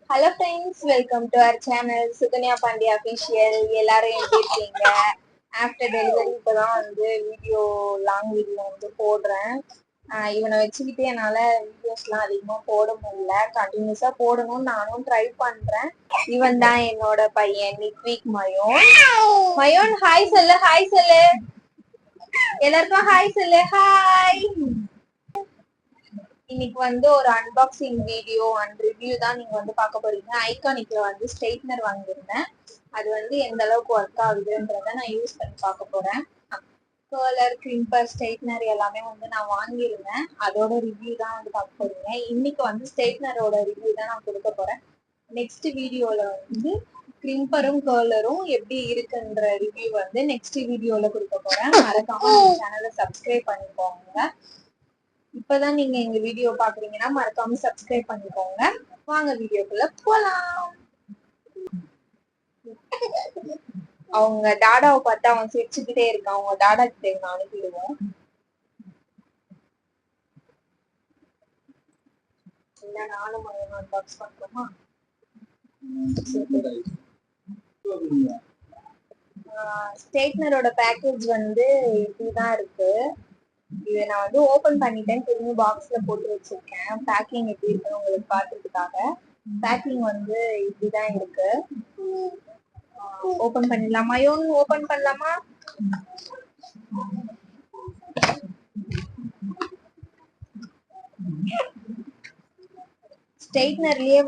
Hello friends, welcome to our channel Sukanya Pandya official. எல்லாரும் எப்படி இருக்கீங்க? ஆஃப்டர் டெலிவரி இப்போதான் வீடியோ லாங் வீடியோ போடுறேன். இவனை வச்சுக்கிட்டு என்னால் வீடியோஸ்லாம் அதிகமாக போட முடியல. கண்டினியூஸாக போடணும்னு நானும் ட்ரை பண்ணுறேன். இவன் தான் என்னோட பையன் நித்விக் மயோன். மயோன் ஹாய் சொல்லு, ஹாய் சொல்லு, எல்லாருக்கும் ஹாய் சொல்லு, ஹாய். இன்னைக்கு ஒரு அன்பாக்சிங் வீடியோ அண்ட் ரிவ்யூ தான் நீங்க பார்க்க போறீங்க. ஐகானிக்ல ஸ்ட்ரைட்னர் வாங்கியிருந்தேன். அது எந்த அளவுக்கு ஒர்க் ஆகுதுன்றத நான் யூஸ் பண்ணி பார்க்க போறேன். கர்லர், கிரிம்பர், ஸ்ட்ரைட்னர் எல்லாமே நான் வாங்கியிருந்தேன். அதோட ரிவ்யூ தான் பார்க்க போறீங்க. இன்னைக்கு ஸ்ட்ரைட்னரோட ரிவ்யூ தான் நான் கொடுக்க போறேன். நெக்ஸ்ட் வீடியோல கிரிம்பரும் கர்லரும் எப்படி இருக்குன்ற ரிவ்யூ நெக்ஸ்ட் வீடியோல கொடுக்க போறேன். மறக்காம சேனலை சப்ஸ்கிரைப் பண்ணிக்கோங்க. இப்பதான் நீங்க எங்க வீடியோ பாக்குறீங்கன்னா மறக்காம சப்ஸ்கிரைப் பண்ணிக்கோங்க. வாங்க வீடியோக்குள்ள போலாம். அவங்க டாடாவை பார்த்து அவன் சிரிச்சுக்கிட்டே இருக்கான். அவங்க டாடா கிட்ட அனுப்பிடுவோம். இல்ல நானும் அன்பாக்ஸ் பண்றோமா? ஸ்ட்ரைட்னரோட பேக்கேஜ் இப்படிதான் இருக்கு. இதை நான் ஓபன் பண்ணிட்டேன். திரும்பி பாக்ஸ்ல போட்டு வச்சிருக்கேன். பேக்கிங் எப்படி இருக்குன்னு உங்களுக்கு காட்டுறதுக்காக. பேக்கிங் இப்படிதான் இருக்கு. ஓபன் பண்ணிடலாமா? ஓபன் பண்ணலாமா? ஸ்ட்ரைட்னர்லயே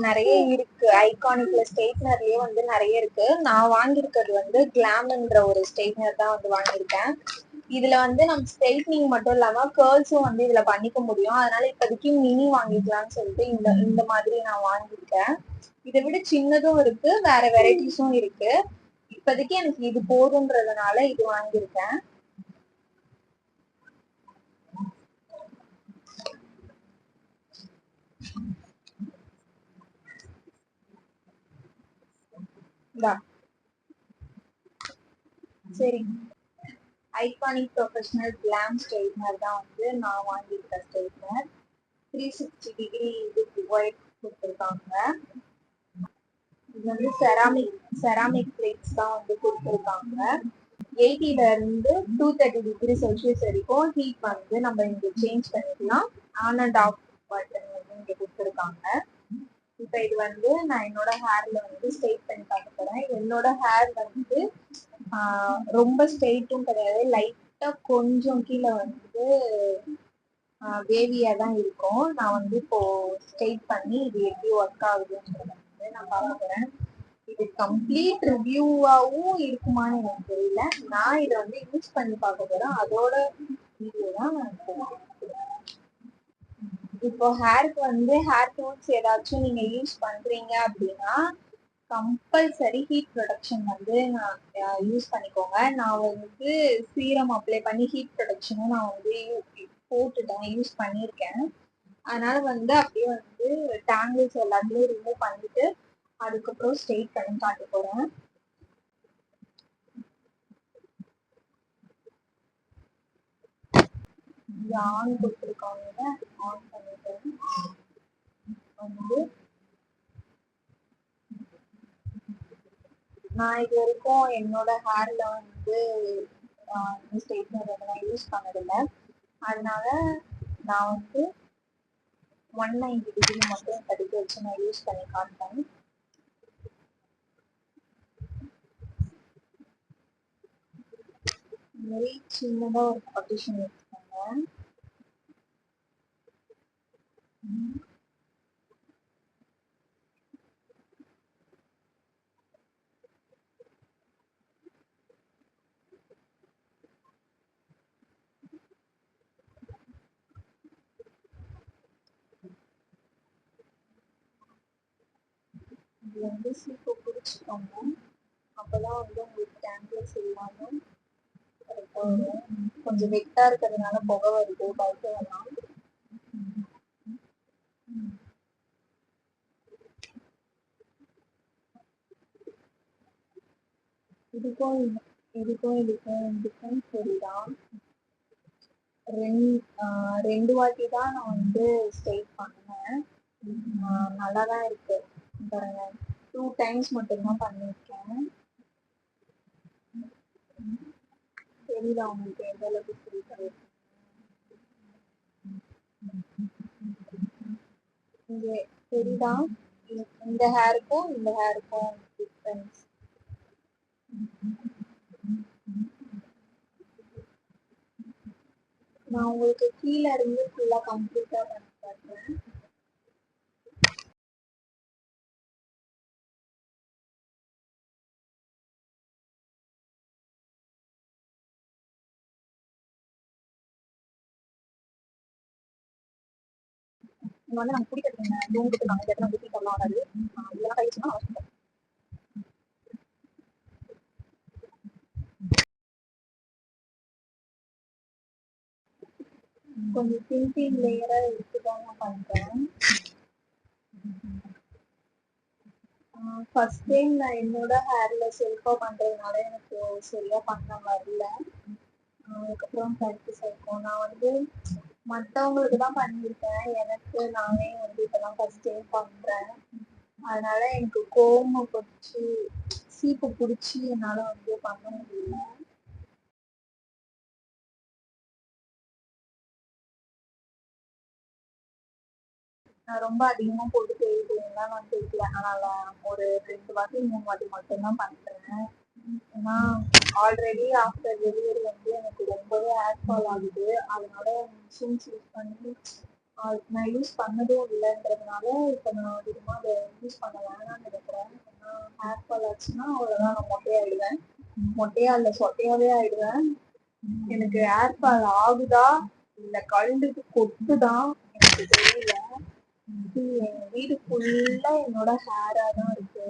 நிறைய இருக்கு. ஐகானிக்ல ஸ்ட்ரைட்னர்லயே நிறைய இருக்கு. நான் வாங்கியிருக்கிறது கிளாம்ன்ற ஒரு ஸ்ட்ரைட்னர் தான் வாங்கியிருக்கேன். இதுல நம்ம ஸ்ட்ரைட்னிங் மட்டும் இல்லாம கேர்ள்ஸும் இதுல பண்ணிக்க முடியும். அதனால இப்போதைக்கு மினி வாங்கிக்கலாம்னு சொல்லிட்டு இந்த மாதிரி நான் வாங்கியிருக்கேன். இதை விட சின்னதும் இருக்கு, வேற வெரைட்டிஸும் இருக்கு. இப்போதைக்கு எனக்கு இது போதுன்றதுனால இது வாங்கியிருக்கேன். சரி, ஐகானிக் ப்ரொஃபஷனல் கிளாம் ஸ்ட்ரைட்னர் தான் நான் வாங்கியிருக்க ஸ்ட்ரைட்னர். 360 டிகிரி இது ஒயிட் கொடுத்துருக்காங்க. இது செராமிக் பிளேட்ஸ் தான் கொடுத்துருக்காங்க. 80ல இருந்து 230 டிகிரி செல்சியஸ் வரைக்கும் ஹீட் நம்ம இங்க சேஞ்ச் பண்ணிக்கலாம். ஆன் அண்ட் ஆஃப் பட்டன் இங்க கொடுத்துருக்காங்க. இப்ப இது நான் என்னோட ஹேர்ல ஸ்ட்ரெயிட் பண்ணி பார்க்க போறேன். என்னோட ஹேர் ரொம்ப ஸ்ட்ரெயிட்டும் கிடையாது, லைட்டா கொஞ்சம் கீழே வேவியா தான் இருக்கும். நான் இப்போ ஸ்ட்ரெயிட் பண்ணி இது எப்படி ஒர்க் ஆகுதுன்றத நான் பார்க்க போறேன். இது கம்ப்ளீட் ரிவ்யூவாவும் இருக்குமான்னு எனக்கு தெரியல. நான் இதை யூஸ் பண்ணி பார்க்க போறேன். அதோட வீடியோ தான் நான் இப்போ ஹேருக்கு ஹேர் டூல்ஸ் ஏதாச்சும் நீங்க யூஸ் பண்றீங்க அப்படின்னா கம்பல்சரி ஹீட் ப்ரொடக்ஷன் நான் யூஸ் பண்ணிக்கோங்க. நான் சீரம் அப்ளை பண்ணி ஹீட் ப்ரொடக்ஷனும் நான் போட்டுட்டேன், யூஸ் பண்ணியிருக்கேன். அதனால அப்படியே டேங்கிள்ஸ் எல்லாத்தையும் ரிமூவ் பண்ணிட்டு அதுக்கப்புறம் ஸ்ட்ரெயிட் பண்ணி காட்ட போறேன். ஆன் கொடுத்துருக்காங்க, ஆன் பண்ணிட்டேன். நான் இது வரைக்கும் என்னோட ஹேர்ல ஸ்ட்ரெயிட்னர் நான் யூஸ் பண்ணதில்லை. அதனால நான் 190 டிகிரி மட்டும் படிக்க வச்சு நான் யூஸ் பண்ணி காட்டுறேன். இந்த மாதிரி சின்னதா ஒரு பார்ட்டிஷன் எடுத்துக்கோங்க. இது சீப்பு பிடிச்சிக்கோங்க. அப்பதான் உங்களுக்கு டேங்கிள்ஸ் இல்லாம கொஞ்சம் வெட்டா இருக்கிறதுனால புகை வருது, பயக்க வேணாம். இதுக்கும் டிஃபரன்ஸ் சரிதான். ரெண்டு வாட்டி தான் நான் ஸ்ட்ரெயிட் பண்ணேன். நல்லாதான் இருக்கு பாருங்க. 2 டைம்ஸ் மட்டும்தான் பண்ணிருக்கேன். தெரியல உங்களுக்கு எந்த அளவுக்கு தெரியுது. இங்க தெரியுதா? இந்த ஹேருக்கும் இந்த ஹேருக்கும் டிஃபரன்ஸ். நான் உங்களுக்கு கீழே இருந்து ஃபுல்லா கம்ப்ளீட்டா பண்ணி காட்டுறேன். இங்க வந்து நம்ம பிடிக்கிறதுங்க ரூம் கொடுத்துருக்காங்க. இந்த இடத்துல வந்து சீட்டெல்லாம் ஆகாது. இதெல்லாம் கழிச்சுன்னா அவசியம். கொஞ்சம் தின் லேயரா எடுத்துதான் நான் பண்றேன். ஃபர்ஸ்ட் டைம் நான் என்னோட ஹேர்ல செல்ஃபா பண்றதுனால எனக்கு சரியா பண்ண வரல. அதுக்கப்புறம் ப்ராக்டிஸ் ஆயிருக்கும். நான் வந்து மற்றவங்களுக்கு தான் பண்ணியிருக்கேன். எனக்கு நானே வந்து இப்பதான் ஃபர்ஸ்ட் டைம் பண்றேன். அதனால எனக்கு கோவம் பிடிச்சி சீப்பு பிடிச்சி என்னால வந்து பண்ண முடியல. நான் ரொம்ப அதிகமா போட்டு தேய்க்கலாம் நான் தேய்க்கல. அதனால ஒரு 2 வாட்டி 3 வாட்டி மட்டும்தான் பண்றேன். ஏன்னா ஆல்ரெடி ஆஃப்டர் டெலிவரி வந்து எனக்கு ரொம்பவே ஹேர் ஃபால் ஆகுது. அதனால மிஷின்ஸ் யூஸ் பண்ணி நான் யூஸ் பண்ணதும் இல்லைன்றதுனால இப்போ நான் அதிகமாக அதை யூஸ் பண்ண வேணாம்னு நினைக்கிறேன். ஏன்னா ஹேர் ஃபால் ஆச்சுன்னா அவ்வளோதான், நான் மொட்டையாயிடுவேன். மொட்டையா இல்லை சொட்டையாவே ஆயிடுவேன். எனக்கு ஹேர் ஃபால் ஆகுதா இல்லை கழுண்டுக்கு கொட்டுதான் எனக்கு தெரியல. என் வீடு ஃபுல்லா என்னோட ஹேரா தான் இருக்கு.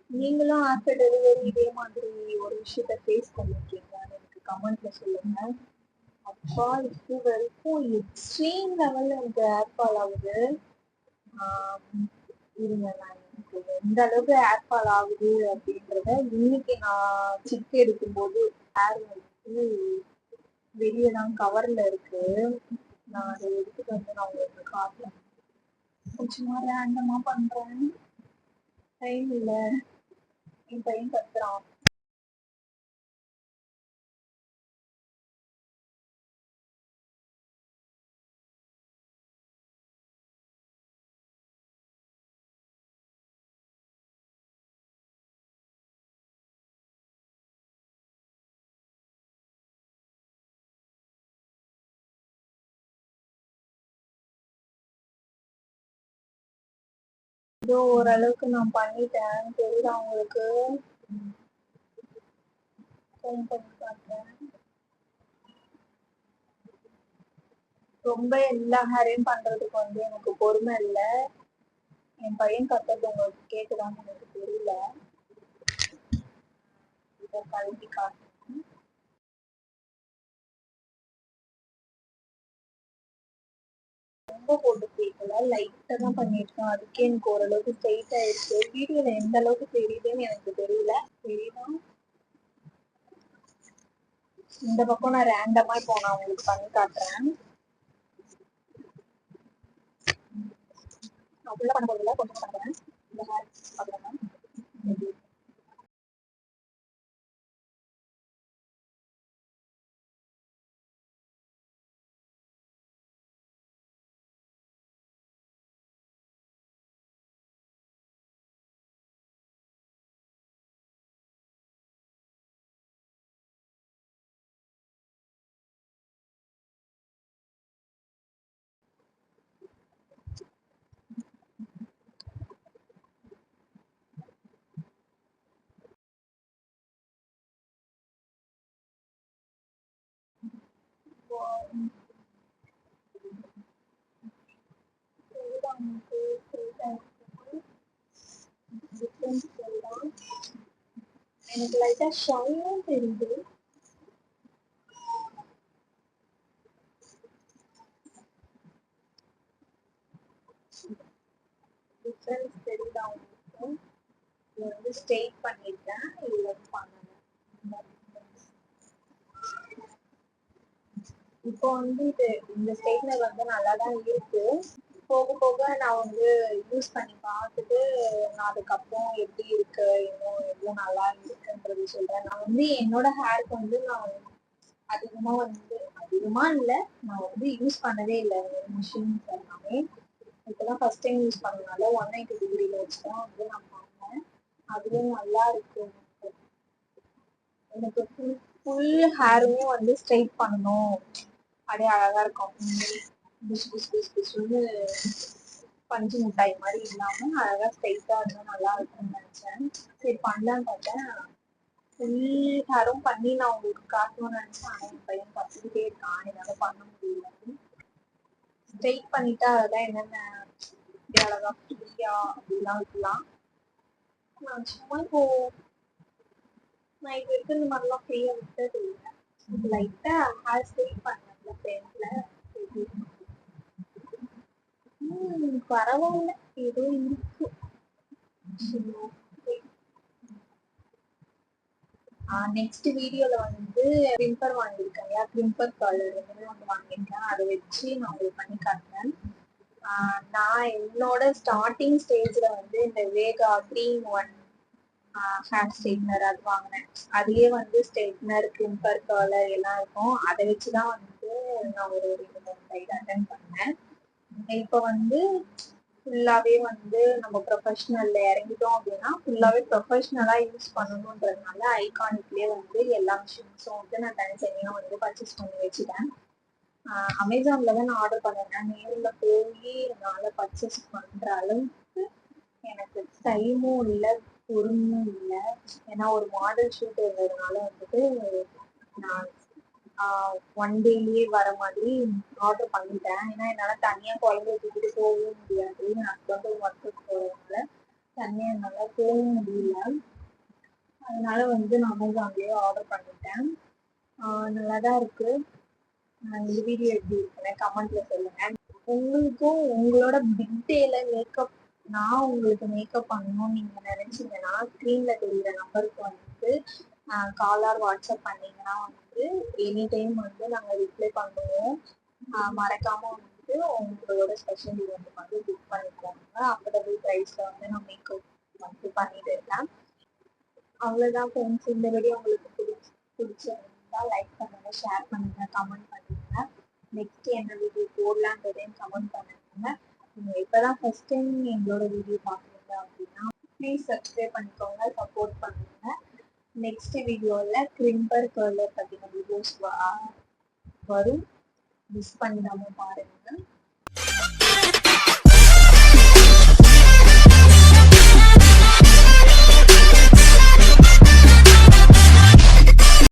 நீங்களும் ஆஃப்டர் டெலிவரி இதே மாதிரி ஒரு விஷயத்த ஃபேஸ் பண்ணிருக்கீங்களான்னு எனக்கு கமெண்ட்ல சொல்லுங்க. அப்பா இப்போ வரைக்கும் எக்ஸ்ட்ரீம் லெவல்ல எனக்கு ஹேர் ஃபால் ஆகுது. இருங்க, நான் எனக்கு எந்த அளவுக்கு ஹேர் ஃபால் ஆகுது அப்படின்றத இன்னைக்கு நான் சிக் எடுக்கும்போது ஹேர் வந்து வெளியே தான் கவர்ல இருக்கு. நான் அதை எடுத்துட்டு வந்து நான் உங்களுக்கு காட்டுறேன். கொஞ்சமா ரேண்டமா பண்றேன். டைம் இல்ல. என் பையன் கத்துறான். ஏதோ ஓரளவுக்கு நான் பண்ணிட்டேன். தெரியுதா உங்களுக்கு? பண்ணி காட்டுறேன். ரொம்ப எல்லா ஹேரையும் பண்றதுக்கு வந்து எனக்கு பொறுமை இல்லை. என் பையன் கத்துறது உங்களுக்கு கேக்குதான்னு எனக்கு தெரியல. இதை கழுவி காட்டுறேன். ரொம்ப போட்டு கேட்கல, லைட்டா தான் பண்ணிருக்கேன். அதுக்கே எனக்கு ஓரளவுக்கு ஸ்ட்ரெயிட் ஆயிடுச்சு. வீடியோல எந்த அளவுக்கு தெரியுதுன்னு எனக்கு தெரியல. தெரியுதா? இந்த பக்கம் நான் ரேண்டமா இப்போ நான் உங்களுக்கு பண்ணி காட்டுறேன். அவ்வளோ பண்ண போதில்ல, கொஞ்சம் பண்ணுறேன். இந்த ஹேர் அவ்வளோதான். எனக்கு லைட்டா ஷைனும் தெரியுது. டிஃபரன்ஸ் தெரியுதா உங்களுக்கு? இது வந்து ஸ்ட்ரெயிட் பண்ணிருக்கேன், இது வந்து பண்ணல. இப்போ வந்து இந்த ஸ்ட்ரைட்னர் வந்து நல்லா தான் இருக்கு. போக போக நான் வந்து யூஸ் பண்ணி பார்த்துட்டு நான் அதுக்கப்புறம் எப்படி இருக்கு, இன்னும் எவ்வளோ நல்லா இருக்குன்றது சொல்றேன். நான் வந்து என்னோட ஹேருக்கு வந்து நான் அதிகமா இல்ல, நான் வந்து யூஸ் பண்ணதே இல்ல மிஷின்ஸ் எல்லாமே. இப்பதான் ஃபர்ஸ்ட் டைம் யூஸ் பண்ணனால 180 டிகிரில வச்சு தான் வந்து நான் பண்ணேன். அதுவும் நல்லா இருக்கு. எனக்கு ஃபுல் ஹேருமே வந்து ஸ்ட்ரைட் பண்ணணும், அப்படியே அழகா இருக்கும். புஷ் புஷ் புஷ் புஷ்னு பஞ்சு மிட்டாய் மாதிரி இல்லாம அழகா ஸ்ட்ரைட்டா இருந்தா நல்லா இருக்கும்னு நினைச்சேன். சரி பண்ணலான்னு பார்த்தேன். ஃபுல் ஹேரும் பண்ணி நான் உங்களுக்கு காட்டணும்னு நினைச்சேன். ஆனா என் பையன் கத்திக்கிட்டே இருக்கான், என்னால பண்ண முடியல. ஸ்ட்ரைட் பண்ணிட்டா அதெல்லாம் என்னென்ன அழகா ஃப்ரீயா அப்படிலாம் இருக்கலாம். நான் சும்மா இப்போ நான் இது வரைக்கும் இந்த மாதிரிலாம் ஃப்ரீயா விட்டது இல்லை. லைட்டா ஹேர் ஸ்ட்ரைட் பண்ணல ஃப்ரெண்ட்ல. பரவாயில்ல, ஏதோ இருக்கு. நெக்ஸ்ட் வீடியோல வந்து கிரிம்பர் வாங்கியிருக்கேன் இல்லையா, கிரிம்பர் கலர் வந்து வாங்கியிருக்கேன். அதை வச்சு நான் உங்களுக்கு பண்ணி காட்டுறேன். நான் என்னோட ஸ்டார்டிங் ஸ்டேஜ்ல வந்து இந்த வேகா 3-in-1 ஹேர் ஸ்ட்ரைட்னர் அது வாங்கினேன். அதுலயே வந்து ஸ்ட்ரைட்னர், கிரிம்பர், கலர் எல்லாம் இருக்கும். அதை வச்சுதான் வந்து நான் ஒரு 2-3 சைடு அட்டன் பண்ணேன். இப்ப வந்து ஃபுல்லாவே வந்து நம்ம ப்ரொஃபஷனல்ல இறங்கிட்டோம் அப்படின்னா ஃபுல்லாவே ப்ரொஃபஷனலா யூஸ் பண்ணணுன்றதுனால ஐகானிக்லயே வந்து எல்லா மிஷின்ஸும் வந்து நான் தனித்தனியா வந்து பர்ச்சேஸ் பண்ணி வச்சுட்டேன். அமேசான்ல தான் நான் ஆர்டர் பண்ணேன். நேரில் போய் என்னால் பர்ச்சேஸ் பண்ற அளவுக்கு எனக்கு டைமும் இல்லை, பொறுமையும் இல்லை. ஏன்னா ஒரு மாடல் ஷூட் இருந்ததுனால வந்துட்டு நான் 1 டேலயே வர மாதிரி ஆர்டர் பண்ணிட்டேன். ஏன்னா என்னால தனியா குழந்தைய தூக்கிட்டு போகவும் முடியாது. என் ஹஸ்பண்டும் ஒர்க்குக்கு போறதுனால தனியா என்னால போகவும் முடியல. அதனால வந்து நான் அமேசான்லயே ஆர்டர் பண்ணிட்டேன். நல்லாதான் இருக்கு. இந்த வீடியோ எப்படி இருக்குன்னு கமெண்ட்ல சொல்லுங்க. உங்களுக்கும் உங்களோட பிக் டேல மேக்கப் நான் உங்களுக்கு மேக்கப் பண்ணணும்னு நீங்க நினைச்சீங்கன்னா ஸ்க்ரீன்ல தெரியுற நம்பருக்கு வந்து கால் ஆர் வாட்ஸ்அப் பண்ணீங்கன்னா வந்து எனி டைம் வந்து நாங்கள் ரிப்ளை பண்ணுவோம். மறக்காம வந்து உங்களோட ஸ்பெஷல் ஈவெண்ட் வந்து புக் பண்ணிக்கோங்க. அஃபோர்டபுள் ப்ரைஸ்ல வந்து நான் மேக்கப் வந்து பண்ணிட்டு இருக்கேன். அவ்வளோதான் ஃப்ரெண்ட்ஸ். இந்த வீடியோ உங்களுக்கு பிடிச்சிருந்தா லைக் பண்ணுங்க, ஷேர் பண்ணுங்க, கமெண்ட் பண்ணுங்க. நெக்ஸ்ட் என்ன வீடியோ போடலான்றதையும் கமெண்ட் பண்ணுங்க. நீங்க இப்பதான் ஃபர்ஸ்ட் டைம் எங்களோட வீடியோ பாக்குறீங்க அப்படின்னா ப்ளீஸ் சப்ஸ்கிரைப் பண்ணிக்கோங்க, சப்போர்ட் பண்ணுங்க. நெக்ஸ்ட் வீடியோல கிரிம்பர் கர்லர் பத்தின வீடியோஸ் வரும். மிஸ் பண்ணிடாம பாருங்க.